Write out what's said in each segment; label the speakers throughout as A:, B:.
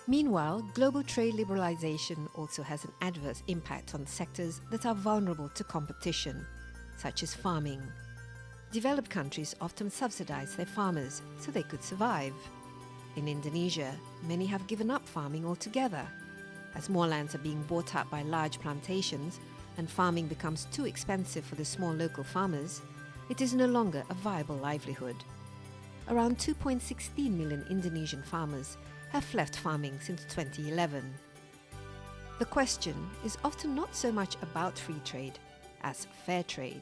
A: Meanwhile, global trade liberalization also has an adverse impact on sectors that are vulnerable to competition, such as farming. Developed countries often subsidize their farmers so they could survive. In Indonesia, many have given up farming altogether. As more lands are being bought up by large plantations and farming becomes too expensive for the small local farmers, it is no longer a viable livelihood. Around 2.16 million Indonesian farmers have left farming since 2011. The question is often not so much about free trade as fair trade.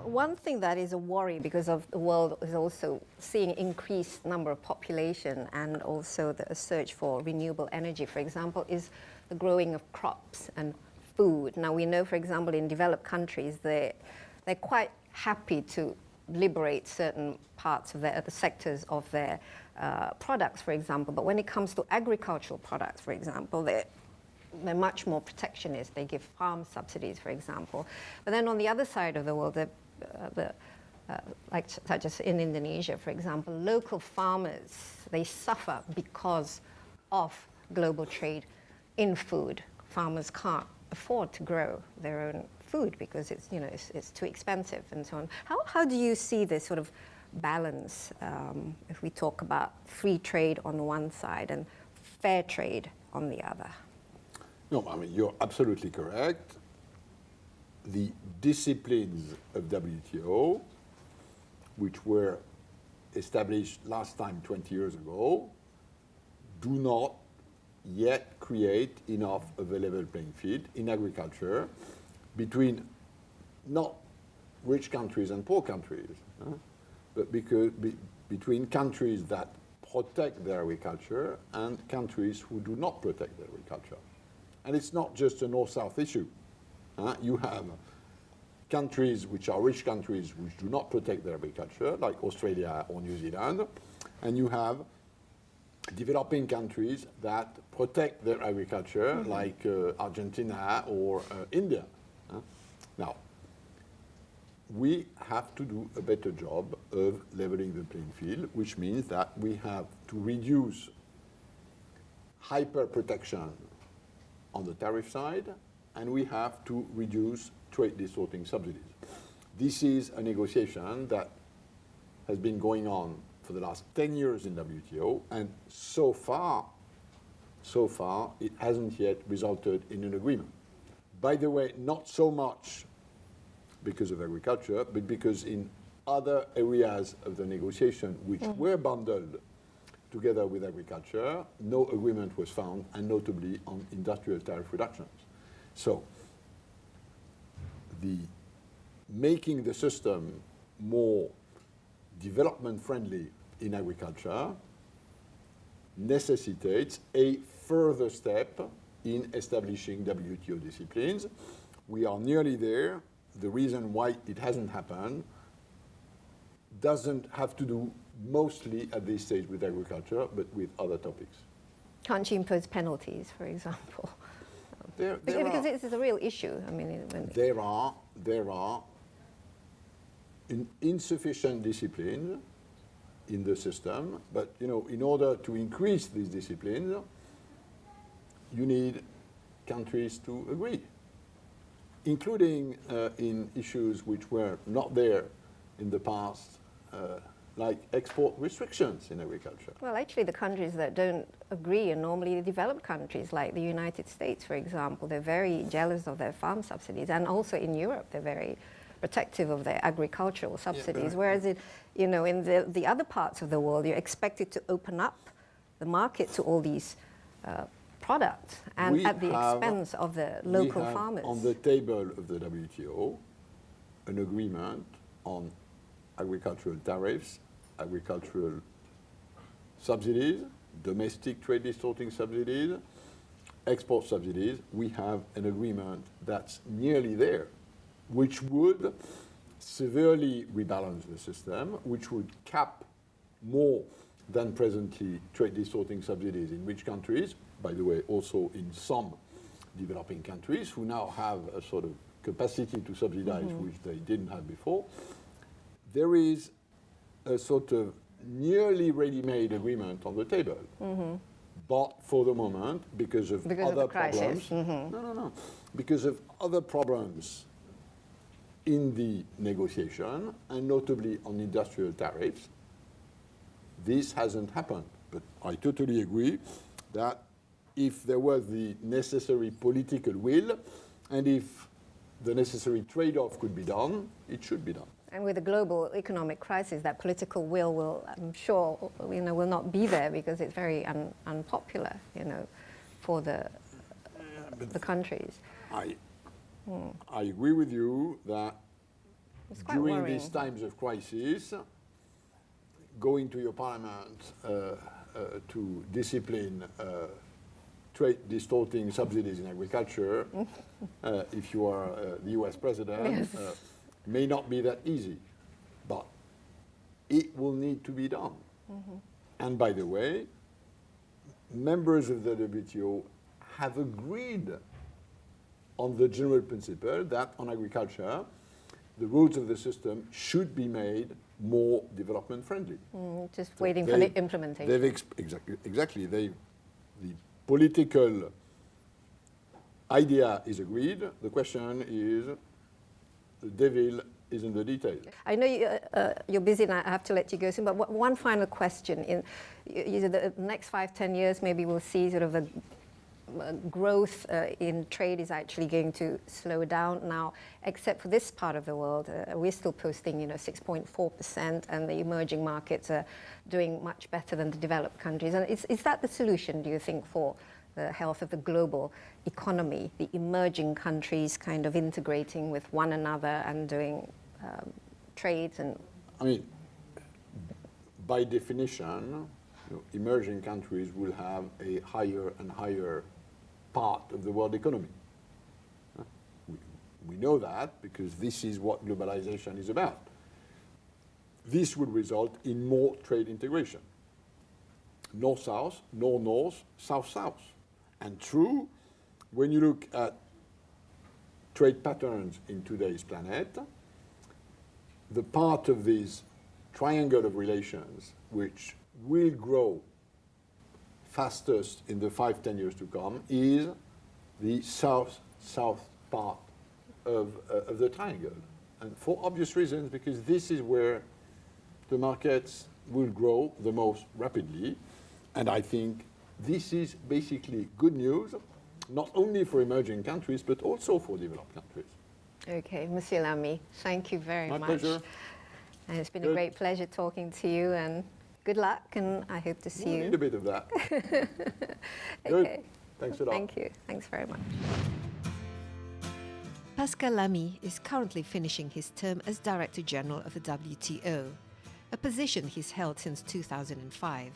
B: One thing that is a worry, because of the world is also seeing increased number of population and also the search for renewable energy, for example, is the growing of crops and food. Now we know, for example, in developed countries, they're quite happy to liberate certain parts of the sectors of their products, for example. But when it comes to agricultural products, for example, they're much more protectionist. They give farm subsidies, for example. But then on the other side of the world, like such as in Indonesia, for example, local farmers, they suffer because of global trade in food. Farmers can't afford to grow their own food because it's too expensive and so on. How do you see this sort of balance if we talk about free trade on the one side and fair trade on the other?
C: No, I mean, you're absolutely correct. The disciplines of WTO, which were established last time 20 years ago, do not yet create enough of a level playing field in agriculture between not rich countries and poor countries, but between countries that protect their agriculture and countries who do not protect their agriculture. And it's not just a north-south issue. You have countries which are rich countries which do not protect their agriculture, like Australia or New Zealand, and you have developing countries that protect their agriculture, like Argentina or India. Now, we have to do a better job of leveling the playing field, which means that we have to reduce hyper protection on the tariff side, and we have to reduce trade distorting subsidies. This is a negotiation that has been going on for the last 10 years in WTO, and so far, it hasn't yet resulted in an agreement. By the way, not so much because of agriculture, but because in other areas of the negotiation which were bundled together with agriculture, no agreement was found, and notably on industrial tariff reductions. So, making the system more development friendly in agriculture necessitates a further step in establishing WTO disciplines. We are nearly there. The reason why it hasn't happened doesn't have to do mostly at this stage with agriculture, but with other topics.
B: Can't you impose penalties, for example? Because this is a real issue. I mean,
C: there are insufficient discipline in the system, but in order to increase these disciplines, you need countries to agree, including in issues which were not there in the past, like export restrictions in agriculture.
B: Well, actually, the countries that don't agree are normally the developed countries, like the United States, for example. They're very jealous of their farm subsidies, and also in Europe, they're very protective of their agricultural subsidies.
C: Yeah,
B: whereas in the other parts of the world, you're expected to open up the market to all these products, and at the expense of the local farmers.
C: On the table of the WTO, an agreement on agricultural tariffs, agricultural subsidies, domestic trade distorting subsidies, export subsidies. We have an agreement that's nearly there, which would severely rebalance the system, which would cap more than presently trade distorting subsidies in rich countries, by the way, also in some developing countries who now have a sort of capacity to subsidize which they didn't have before. There is a sort of nearly ready-made agreement on the table. But for the moment, because of other problems, because of other problems in the negotiation, and notably on industrial tariffs, this hasn't happened. But I totally agree that if there was the necessary political will, and if the necessary trade-off could be done, it should be done.
B: And with the global economic crisis, that political will, I'm sure, will not be there because it's very unpopular, for the countries.
C: I agree with you that during
B: worrying.
C: these times of crisis, going to your parliament to discipline trade distorting subsidies in agriculture, if you are the US president, may not be that easy, but it will need to be done. And by the way, members of the WTO have agreed on the general principle that on agriculture, the rules of the system should be made more development friendly.
B: Just waiting for the implementation.
C: Exactly. The political idea is agreed. The question is, the devil is in the detail.
B: I know you're busy and I have to let you go soon, but one final question. In the next 5-10 years, maybe we'll see sort of a growth in trade is actually going to slow down now, except for this part of the world. We're still posting 6.4%, and the emerging markets are doing much better than the developed countries. And is that the solution, do you think, for the health of the global economy, the emerging countries kind of integrating with one another and doing trades? And
C: I mean, by definition, emerging countries will have a higher and higher part of the world economy. We know that because this is what globalization is about. This would result in more trade integration. North-south, north-north, south-south. And true, when you look at trade patterns in today's planet, the part of this triangle of relations which will grow fastest in the 5-10 years to come is the south-south part of the triangle. And for obvious reasons, because this is where the markets will grow the most rapidly. And I think this is basically good news, not only for emerging countries, but also for developed countries.
B: Okay, Monsieur Lamy, thank you very much.
C: My pleasure.
B: And it's been a great pleasure talking to you, and good luck, and I hope to see
C: We
B: you.
C: need a bit of that.
B: Okay.
C: Good. Thanks a lot.
B: Thank you. Thanks very much.
A: Pascal Lamy is currently finishing his term as Director General of the WTO, a position he's held since 2005.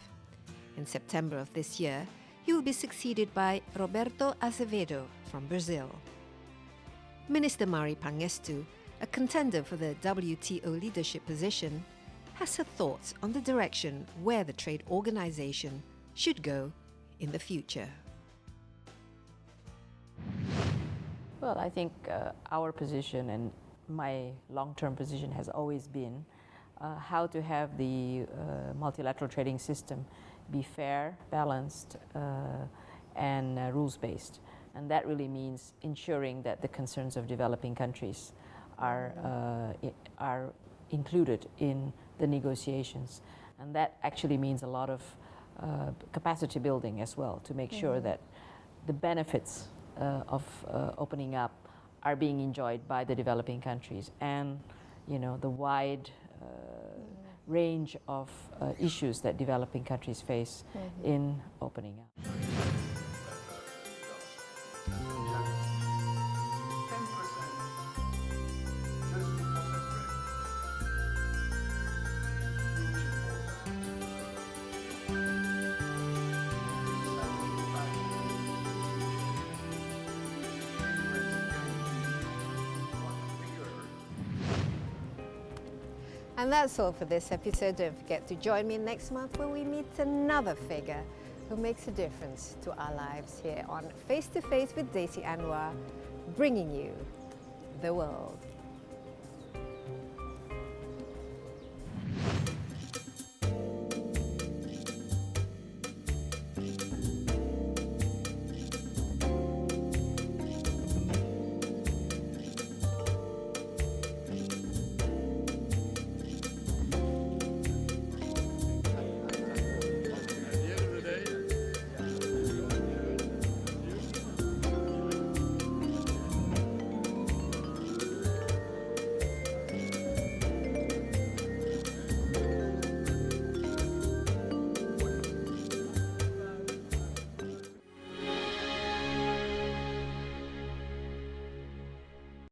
A: In September of this year, he will be succeeded by Roberto Azevedo from Brazil. Minister Mari Pangestu, a contender for the WTO leadership position, has her thoughts on the direction where the trade organization should go in the future.
D: Well, I think our position and my long-term position has always been how to have the multilateral trading system be fair, balanced, and rules-based. And that really means ensuring that the concerns of developing countries are included in the negotiations. And that actually means a lot of capacity building as well, to make sure that the benefits of opening up are being enjoyed by the developing countries, and the wide range of issues that developing countries face in opening up.
B: And that's all for this episode. Don't forget to join me next month when we meet another figure who makes a difference to our lives here on Face to Face with Daisy Anwar, bringing you the world.